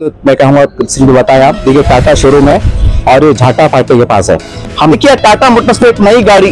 तो मैं कहूँगा सिंधु बताया आप देखिए टाटा शोरूम है और ये झाटा फाटे के पास है। हम देखिए टाटा मोटर्स ने एक नई गाड़ी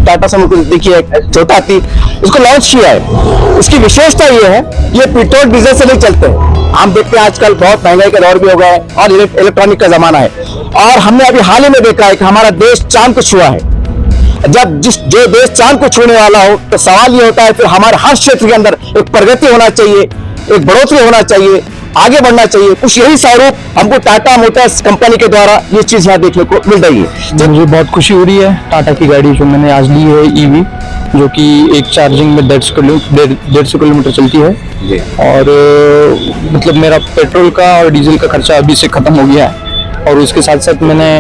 टाटा समूह को देखिए छोटा हाथी इसको लॉन्च किया है। इसकी विशेषता ये है ये पेट्रोल डीजल से नहीं चलते हैं। हम देखते हैं आजकल बहुत महंगाई का दौर भी हो गया है और इलेक्ट्रॉनिक का जमाना है और हमने अभी हाल ही में देखा है कि हमारा देश चांद को छुआ है। जब जो देश चांद को छूने वाला हो तो सवाल ये होता है फिर हमारे हर क्षेत्र के अंदर एक प्रगति होना चाहिए, एक बढ़ोतरी होना चाहिए, आगे बढ़ना चाहिए। कुछ यही स्वरूप हमको टाटा मोटर्स कंपनी के द्वारा ये चीज यहाँ देखने को मिल रही है। मुझे बहुत खुशी हो रही है टाटा की गाड़ी जो मैंने आज ली है ईवी, जो कि एक चार्जिंग में 150 किलोमीटर चलती है और मतलब मेरा पेट्रोल का और डीजल का खर्चा अभी से खत्म हो गया है और उसके साथ साथ मैंने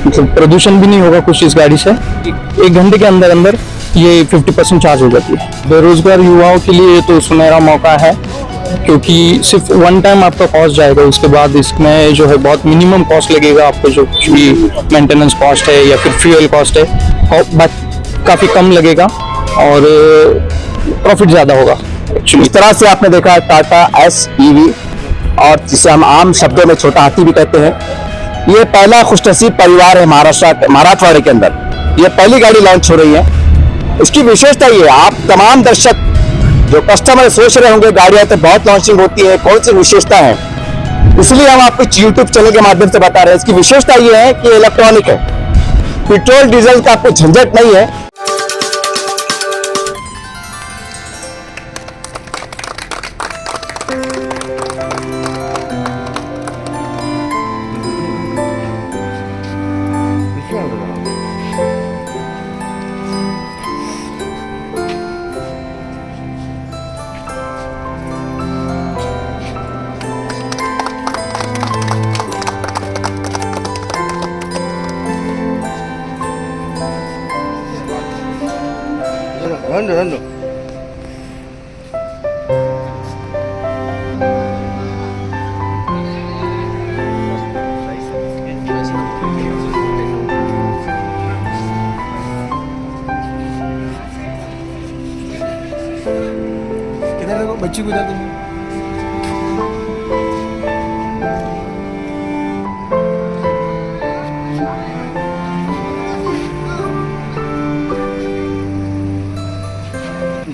मतलब प्रदूषण भी नहीं होगा कुछ इस गाड़ी से। 1 घंटे के अंदर अंदर ये 50% चार्ज हो जाती है। बेरोजगार युवाओं के लिए तो सुनहरा मौका है क्योंकि सिर्फ 1 टाइम आपका कॉस्ट जाएगा, उसके बाद इसमें जो है बहुत मिनिमम कॉस्ट लगेगा आपको, जो कुछ भी मेंटेनेंस कॉस्ट है या फिर फ्यूल कॉस्ट है काफ़ी कम लगेगा और प्रॉफिट ज़्यादा होगा। इस तरह से आपने देखा टाटा एस ईवी और जिसे हम आम शब्दों में छोटा हाथी भी कहते हैं, ये पहला खुशनसीब परिवार है मराठवाड़े के अंदर। ये पहली गाड़ी लॉन्च हो रही है। इसकी विशेषता ये आप तमाम दर्शक जो कस्टमर सोच रहे होंगे गाड़ियां तो बहुत लॉन्चिंग होती है, कौन सी विशेषता है, इसलिए हम आपको यूट्यूब चैनल के माध्यम से बता रहे हैं। इसकी विशेषता ये है कि इलेक्ट्रॉनिक है, पेट्रोल डीजल का आपको झंझट नहीं है। रन दो किधर देखो बच्ची को जाती है।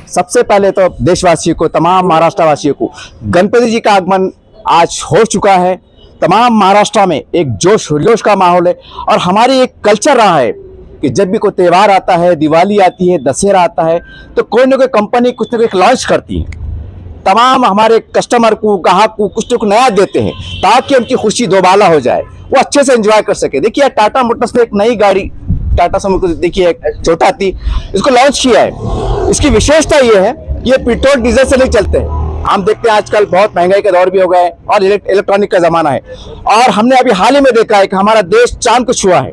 सबसे पहले तो देशवासियों को, तमाम महाराष्ट्र वासियों को गणपति जी का आगमन आज हो चुका है। तमाम महाराष्ट्र में एक जोश खरोश का माहौल है और हमारी एक कल्चर रहा है कि जब भी कोई त्यौहार आता है, दिवाली आती है, दशहरा आता है, तो कोई ना कोई कंपनी कुछ ना कुछ लॉन्च करती है। तमाम हमारे कस्टमर को, ग्राहक को कुछ ना कुछ नया देते हैं ताकि उनकी खुशी दोबाला हो जाए, वो अच्छे से एंजॉय कर सके। देखिए टाटा मोटर्स ने एक नई गाड़ी टाटा समूह को देखिए छोटा हाथी इसको लॉन्च किया है। इसकी विशेषता ये है ये पेट्रोल डीजल से नहीं चलते हैं। हम देखते हैं आजकल बहुत महंगाई का दौर भी हो गया है और इलेक्ट्रॉनिक का जमाना है और हमने अभी हाल ही में देखा है कि हमारा देश चांद को छुआ है।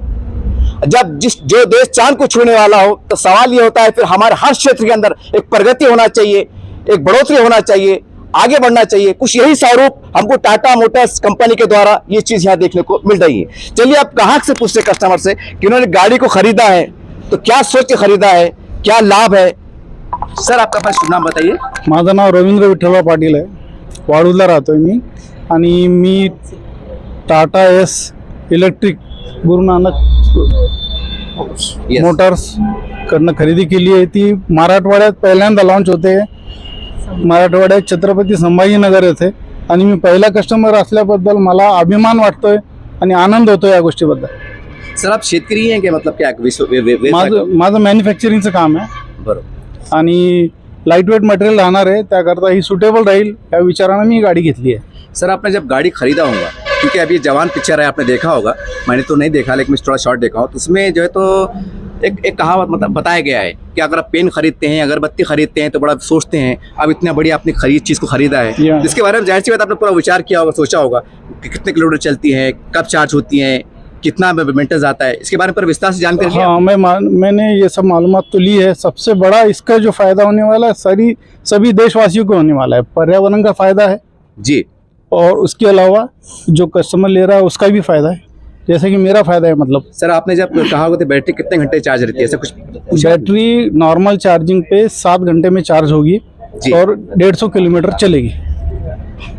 जब जो देश चांद को छूने वाला हो तो सवाल ये होता है फिर हमारे हर क्षेत्र के अंदर एक प्रगति होना चाहिए, एक बढ़ोतरी होना चाहिए, आगे बढ़ना चाहिए। कुछ यही स्वरूप हमको टाटा मोटर्स कंपनी के द्वारा ये चीज यहाँ देखने को मिल रही है। चलिए आप ग्राहक से पूछते कस्टमर से कि उन्होंने गाड़ी को खरीदा है तो क्या सोच के खरीदा है, क्या लाभ है। सर आपका पास शुभ नाम बताइए। माझं नाव रवींद्र विठ्ठलराव पाटील आहे, वाळूला राहतोय मी आणि मी Tata S electric Guru Nanak Motors कडनं खरेदी केली आहे। ती मराठवाड्यात पहिल्यांदा लॉन्च होते, मराठवाड्यात छत्रपती संभाजीनगर येथे आणि मी पहिला कस्टमर असल्याबद्दल मला अभिमान वाटतोय आणि आनंद होतो या गोष्टीबद्दल। सर आप शेतकरी हैं क्या, मतलब क्या माझं मॅन्युफॅक्चरिंगचं काम आहे बरोबर आणि लाईट वेट मटेरियल राहणार आहे, त्याकरता ही सुटेबल राहील या विचाराने मी गाड़ी घेतली है। सर आपने जब गाड़ी खरीदा होगा, क्योंकि अभी जवान पिक्चर है आपने देखा होगा, मैंने तो नहीं देखा लेकिन मैं थोड़ा शॉर्ट देखा हूँ, तो उसमें जो है तो एक कहावत मतलब बताया गया है कि अगर आप पेन खरीदते हैं, अगरबत्ती खरीदते हैं तो बड़ा सोचते हैं अब इतना बड़ी आपने चीज़ को खरीदा है, जिसके बारे में जाहिर सी बात आपने पूरा विचार किया होगा, सोचा होगा कि कितने किलोमीटर चलती है, कब चार्ज होती है, कितना मेंटेनेंस आता है, इसके बारे में पर विस्तार से जानकारी। हाँ मैंने ये सब मालूमात तो ली है। सबसे बड़ा इसका जो फायदा होने वाला है सभी देशवासियों को होने वाला है। पर्यावरण का फायदा है जी, और उसके अलावा जो कस्टमर ले रहा है उसका भी फायदा है, जैसे कि मेरा फायदा है। मतलब सर आपने जब कहा होगा तो बैटरी कितने घंटे चार्ज रहती है, ऐसा कुछ? बैटरी नॉर्मल चार्जिंग पे 7 घंटे में चार्ज होगी और 150 किलोमीटर चलेगी।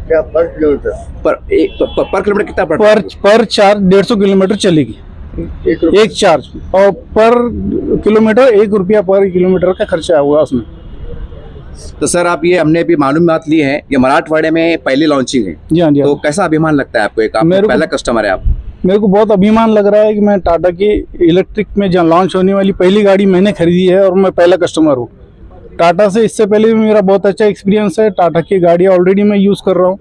क्या पर किलोमीटर? पर किलोमीटर कितना पड़ता है? पर चार्ज 150 किलोमीटर चलेगी, एक चार्ज, और पर किलोमीटर 1 रुपया पर किलोमीटर का खर्चा हुआ उसमें। तो सर आप ये हमने भी मालूमात ली है, ये मराठवाड़े में पहली लॉन्चिंग है, जी हाँ जी तो हाँ। कैसा अभिमान लगता है आपको? एक मेरे को- पहला कस्टमर है आप। मेरे को बहुत अभिमान लग रहा है कि मैं टाटा की इलेक्ट्रिक में जहाँ लॉन्च होने वाली पहली गाड़ी मैंने खरीदी है और मैं पहला कस्टमर हूँ। टाटा से इससे पहले भी मेरा बहुत अच्छा एक्सपीरियंस है, टाटा की गाड़ी ऑलरेडी मैं यूज़ कर रहा हूँ।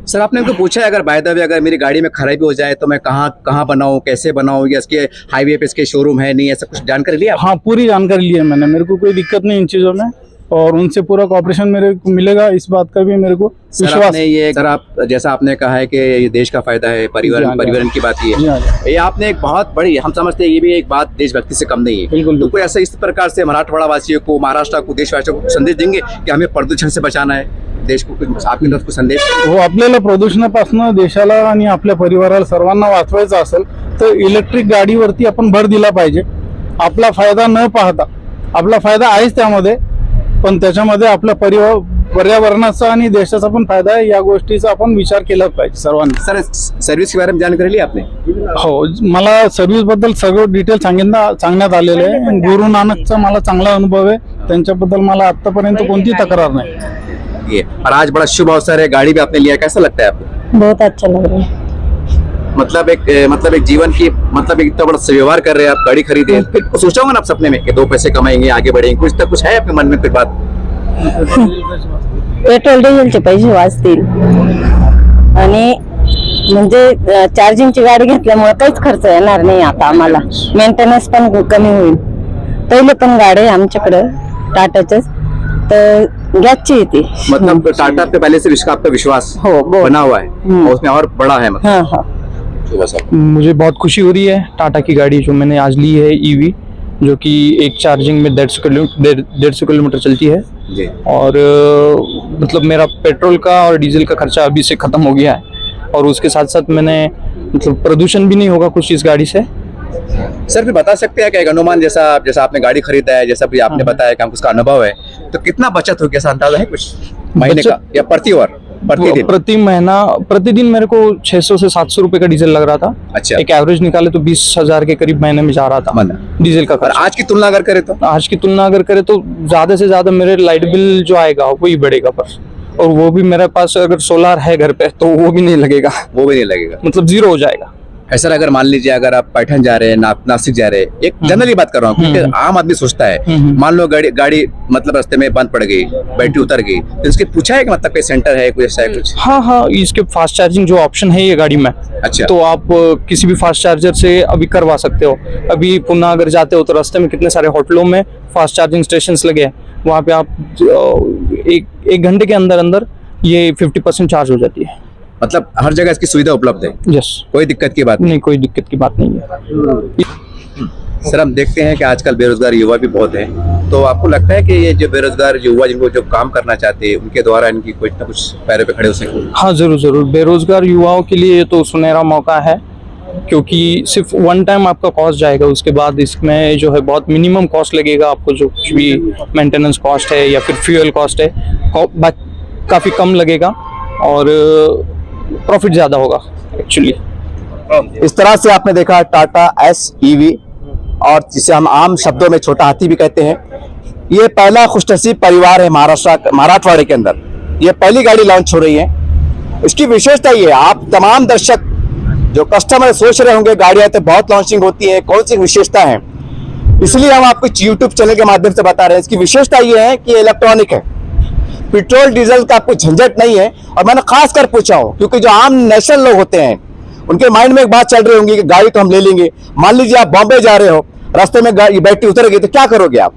सर आपने उनको पूछा है अगर बाय द वे अगर मेरी गाड़ी में खराबी हो जाए तो मैं कहाँ बनाऊँ, कैसे बनाऊँ, या इसके हाईवे पे इसके शोरूम है नहीं, ऐसा कुछ जानकारी लिया? हाँ, पूरी जानकारी ली है मैंने, मेरे को कोई दिक्कत नहीं इन चीज़ों में, और उनसे पूरा कॉपरेशन मेरे को मिलेगा, इस बात का भी मेरे को सर विश्वास आपने ये सर आप जैसा आपने कहा है कि ये देश का फायदा है, जी परिवार हाँ, परिवार की बात ही जी हाँ, है, ये आपने एक बहुत बड़ी, हम समझते हैं ये भी एक बात देशभक्ति से कम नहीं है। बिल्कुल तो कोई ऐसा इस प्रकार से मराठवाड़ा वासियों को, महाराष्ट्र को, देशवासियों को संदेश देंगे कि हमें प्रदूषण से बचाना है, देश को कुछ आपकी तरफ कुछ संदेश? हो आपल्याला प्रदूषणापासून देशाला आणि आपल्या परिवाराला सर्वांना वाचवायचं असेल तर इलेक्ट्रिक गाडीवरती आपण भर दिला पाहिजे. आपला फायदा न पाहता, आपला फायदा आहेच त्यामध्ये, पण त्याच्यामध्ये आपल्या पर्यावरणाचा आणि देशाचा पण फायदा आहे, या गोष्टीचा आपण विचार केला पाहिजे सर्वांनी. सर सर्विस के बारे में जानकारी ली आपने? हो, मला सर्व्हिस बद्दल सगळं डिटेल सांगण्यात आलेलं आहे. गुरु नानकचा मला चांगला अनुभव आहे, त्यांच्याबद्दल मला आतापर्यंत कोणती तक्रार नाही. ये और आज बड़ा शुभ अवसर है, गाड़ी भी आपने लिया, कैसा लगता है आपको? बहुत अच्छा लग रहा है। मतलब एक जीवन की मतलब एक इतना बड़ा व्यवहार कर रहे हैं आप, गाड़ी खरीदे, फिर सोचा होगा ना आप सपने में कि 2 पैसे कमाएंगे, आगे बढ़ेंगे, कुछ है आपके मन में कोई बात? पेट्रोल डिझेलचे पैसे वाचतील आणि म्हणजे चार्जिंगची गाडी घेतल्यामुळे काहीच खर्च येणार नाही आता आम्हाला, मेंटेनन्स पण कमी होईल. पहिले पण गाडी आहे आमच्याकडे टाटाच्याच, तर गॅसची येते. मतलब टाटा पे पहले से आपका विश्वास हो, बहुत. बना हुआ है और उसमें और बड़ा है मतलब। हाँ हाँ, शुभ सर। मुझे बहुत खुशी हो रही है टाटा की गाड़ी जो मैंने आज ली है ईवी, जो कि एक चार्जिंग में 150 किलोमीटर चलती है, जी। और मतलब मेरा पेट्रोल का और डीजल का खर्चा अभी से ख़त्म हो गया है, और उसके साथ साथ मैंने मतलब प्रदूषण भी नहीं होगा कुछ इस गाड़ी से। सर फिर बता सकते हैं कि एक अनुमान जैसा आपने गाड़ी खरीदा है, जैसा भी आपने बताया कि हमको उसका अनुभव है, तो कितना बचत हो गया, ऐसा अंदाजा है कुछ महीने का या प्रतिदिन? प्रति महीना प्रतिदिन मेरे को 600 से 700 रुपए का डीजल लग रहा था। अच्छा। एक एवरेज निकाले तो 20,000 के करीब महीने में जा रहा था डीजल का और खर्च। आज की तुलना अगर करें तो? आज की तुलना अगर करें तो ज्यादा से ज्यादा मेरे लाइट बिल जो आएगा वही बढ़ेगा बस, और वो भी मेरे पास अगर सोलर है घर पे तो वो भी नहीं लगेगा, वो भी नहीं लगेगा, मतलब 0 हो जाएगा। ऐसा अगर मान लीजिए अगर आप पैठन जा रहे हैं, नासिक जा रहे हैं, एक जनरली बात कर रहा हूँ क्योंकि आम आदमी सोचता है, मान लो गाड़ी मतलब रास्ते में बंद पड़ गई, बैटरी उतर गई, तो इसके पूछा है कि मतलब कोई सेंटर है, कुछ ऐसा है कुछ? हाँ, इसके फास्ट चार्जिंग जो ऑप्शन है ये गाड़ी में, अच्छा। तो आप किसी भी फास्ट चार्जर से अभी करवा सकते हो। अभी पुणे अगर जाते हो तो रास्ते में कितने सारे होटलों में फास्ट चार्जिंग स्टेशन लगे हैं, वहाँ पे आप एक घंटे के अंदर अंदर ये 50% चार्ज हो जाती है। मतलब हर जगह इसकी सुविधा उपलब्ध है, यस, कोई दिक्कत की बात नहीं, कोई दिक्कत की बात नहीं है। सर हम देखते हैं कि आजकल बेरोजगार युवा भी बहुत हैं, तो आपको लगता है कि ये जो बेरोजगार युवा जिनको जो काम करना चाहते हैं उनके द्वारा इनकी कुछ ना कुछ पैरों पे खड़े हो सके? हाँ, जरूर बेरोजगार युवाओं के लिए ये तो सुनहरा मौका है, क्योंकि सिर्फ 1 टाइम आपका कॉस्ट जाएगा, उसके बाद इसमें जो है बहुत मिनिमम कॉस्ट लगेगा आपको, जो कुछ भी मेंटेनेंस कॉस्ट है या फिर फ्यूल कॉस्ट है काफ़ी कम लगेगा, और प्रॉफिट ज़्यादा होगा एक्चुअली। इस तरह से आपने देखा टाटा SEV, और जिसे हम आम शब्दों में छोटा हाथी भी कहते हैं, ये पहला खुशनसीब परिवार है मराठवाड़े के अंदर, ये पहली गाड़ी लॉन्च हो रही है। इसकी विशेषता ये है, आप तमाम दर्शक जो कस्टमर सोच रहे होंगे गाड़ियां तो बहुत लॉन्चिंग होती है, कौन सी विशेषता है, इसलिए हम आपको यूट्यूब चैनल के माध्यम से बता रहे हैं। इसकी विशेषता ये है कि इलेक्ट्रॉनिक है, पेट्रोल डीजल का आपको झंझट नहीं है। और मैंने खास कर पूछा हो क्योंकि जो आम नेशनल लोग होते हैं उनके माइंड में एक बात चल रही होंगी कि गाड़ी तो हम ले लेंगे, मान लीजिए आप बॉम्बे जा रहे हो, रास्ते में गाड़ी बैटरी उतर गई तो क्या करोगे आप,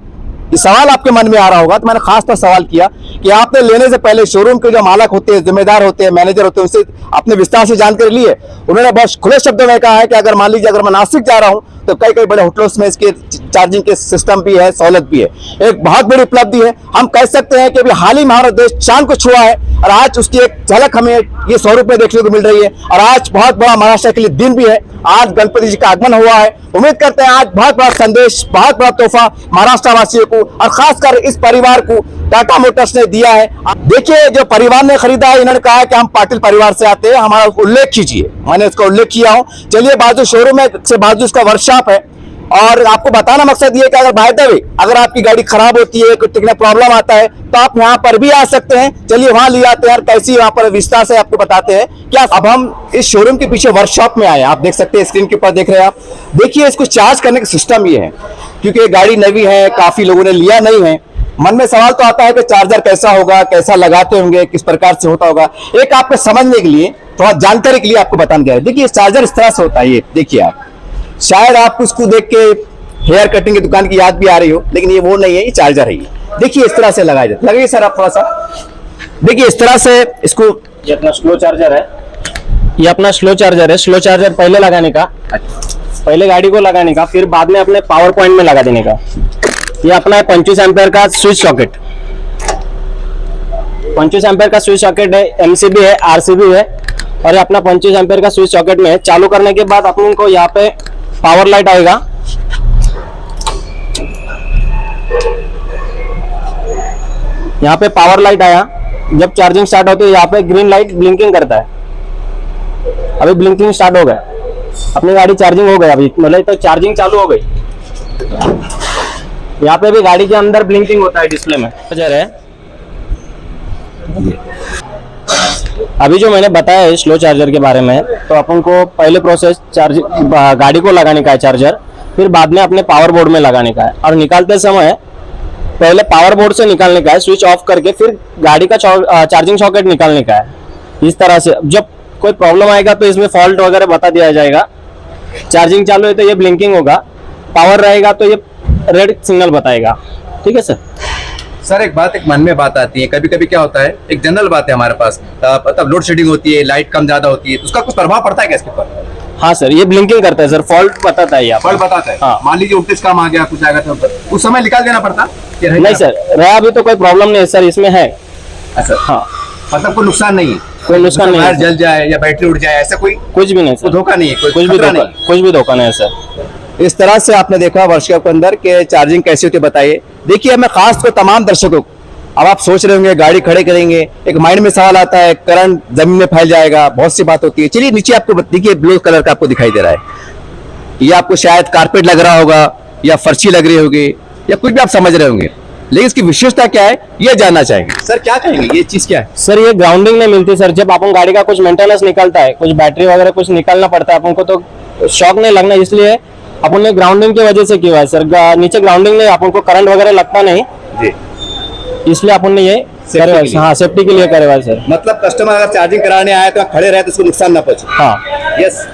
ये सवाल आपके मन में आ रहा होगा। तो मैंने खास तौर सवाल किया कि आपने लेने से पहले शोरूम के जो मालक होते हैं, जिम्मेदार होते हैं, मैनेजर होते हैं, उससे आपने विस्तार से जानकारी ली है। उन्होंने बहुत खुले शब्दों में कहा है कि अगर मान लीजिए अगर मैं नासिक जा रहा हूं तो कई बड़े होटलों में इसके चार्जिंग के सिस्टम भी है, सहूलत भी है, एक बहुत बड़ी उपलब्धि है। हम कह सकते हैं कि अभी हाल ही में हमारा देश चांद को छुआ है और आज उसकी एक झलक हमें ये स्वरूप में देखने को मिल रही है। और आज बहुत बड़ा महाराष्ट्र के लिए दिन भी है, आज गणपति जी का आगमन हुआ है। उम्मीद करते हैं आज बहुत बड़ा संदेश, बहुत बड़ा तोहफा महाराष्ट्र वासियों को और खासकर इस परिवार को टाटा मोटर्स ने दिया है। देखिए जो परिवार ने खरीदा है, इन्होंने कहा है कि हम पाटिल परिवार से आते हैं, हमारा उल्लेख कीजिए। मैंने उसका उल्लेख किया हूं। चलिए, बाजू शोरूम है, से बाजू उसका वर्कशॉप है, और आपको बताना मकसद ये है कि अगर बाय द वे अगर आपकी गाड़ी खराब होती है, कोई टेक्निकल प्रॉब्लम आता है, तो आप यहाँ पर भी आ सकते हैं। चलिए वहां ले आते हैं और कैसी वहां पर विस्तार से आपको बताते हैं। क्या अब हम इस शोरूम के पीछे वर्कशॉप में आए, आप देख सकते हैं, स्क्रीन के ऊपर देख रहे हैं आप। देखिए इसको चार्ज करने का सिस्टम ये है, क्योंकि ये गाड़ी नवी है, काफी लोगों ने लिया नहीं है। मन में सवाल तो आता है कि चार्जर कैसा होगा, कैसा लगाते होंगे, किस प्रकार से होता होगा। एक आपको समझने के लिए, थोड़ा जानकारी के लिए आपको बताना गया है। देखिए चार्जर इस तरह से होता है, ये देखिए आप, शायद आपको इसको देख के हेयर कटिंग की दुकान की याद भी आ रही हो, लेकिन ये वो नहीं है, ये चार्जर है। ये देखिए इस तरह से लगाया जाता है। लगाइए सर आप थोड़ा सा, देखिए इस तरह से इसको। ये अपना स्लो चार्जर है, ये अपना स्लो चार्जर है। स्लो चार्जर पहले लगाने का, पहले गाड़ी को लगाने का, फिर बाद में अपने पावर पॉइंट में लगा देने का। ये अपना है 25 एम्पेयर का स्विच सॉकेट, 25 एम्पेयर का स्विच सॉकेट है, एमसीबी है, आरसीबी है, और ये अपना 25 एम्पेयर का स्विच सॉकेट में है। चालू करने के बाद अपन को यहाँ पे पावर लाइट आएगा, यहाँ पे पावर लाइट आया। जब चार्जिंग स्टार्ट होती है यहाँ पे ग्रीन लाइट ब्लिंकिंग करता है। अभी ब्लिंकिंग स्टार्ट हो गया, अपनी गाड़ी चार्जिंग हो गई, अभी मतलब तो चार्जिंग चालू हो गई। यहाँ पे भी गाड़ी के अंदर ब्लिंकिंग होता है डिस्प्ले में। चार्जर है, अभी जो मैंने बताया है स्लो चार्जर के बारे में, तो अपन को पहले प्रोसेस गाड़ी को लगाने का है चार्जर, फिर बाद में अपने पावर बोर्ड में लगाने का है। और निकालते समय पहले पावर बोर्ड से निकालने का है, स्विच ऑफ करके, फिर गाड़ी का चार्जिंग सॉकेट निकालने का है। इस तरह से जब कोई प्रॉब्लम आएगा तो इसमें फॉल्ट वगैरह बता दिया जाएगा। चार्जिंग चालू है तो ये ब्लिंकिंग होगा, पावर रहेगा तो ये रेड सिग्नल बताएगा। ठीक है सर। सर एक मन में बात आती है, कभी कभी क्या होता है, एक जनरल बात है हमारे पास, मतलब लोड शेडिंग होती है, लाइट कम ज्यादा होती है, उसका कुछ प्रभाव पड़ता है क्या इसके ऊपर? हाँ सर, ये ब्लिंकिंग करता है सर, फॉल्ट बताता है यहाँ पर। फॉल्ट बताता है। हाँ। मान लीजिए वोल्टेज कम आ गया, कुछ आएगा तो उस समय निकाल देना पड़ता कि नहीं सर, रहा अभी तो कोई प्रॉब्लम नहीं है सर, इसमें है। अच्छा, हाँ, मतलब कोई नुकसान नहीं है, कोई नुकसान नहीं वायर है, जल जाए या बैटरी उड़ जाए, ऐसा कोई कुछ भी नहीं सर, धोखा नहीं है, कुछ भी धोखा नहीं है सर। इस तरह से आपने देखा वर्कशॉप के अंदर के चार्जिंग कैसे होती है, बताइए। देखिए मैं खास तो तमाम दर्शकों को, अब आप सोच रहे होंगे गाड़ी खड़े करेंगे, एक माइंड में सवाल आता है, करंट जमीन में फैल जाएगा, बहुत सी बात होती है। चलिए नीचे आपको देखिए, ब्लू कलर का आपको दिखाई दे रहा है, ये आपको शायद कारपेट लग रहा होगा या फर्शी लग रही होगी या कुछ भी आप समझ रहे होंगे, लेकिन इसकी विशेषता क्या है ये जानना चाहेंगे। सर क्या कहेंगे, ये चीज क्या है? सर ये ग्राउंडिंग नहीं मिलती सर, जब अपन गाड़ी का कुछ मेंटेनेंस निकलता है, कुछ बैटरी वगैरह कुछ निकालना पड़ता है अपन को, तो शॉक नहीं लगना, इसलिए अपन ने ग्राउंडिंग की वजह से किया है सर। नीचे ग्राउंडिंग नहीं, अपन को करंट वगैरह लगता नहीं जी, इसलिए अपन ने ये हाँ सेफ्टी के लिए करे हुआ है सर। मतलब कस्टमर अगर चार्जिंग कराने आए तो खड़े रहे तो उसको नुकसान ना पहुंचे। हाँ यस।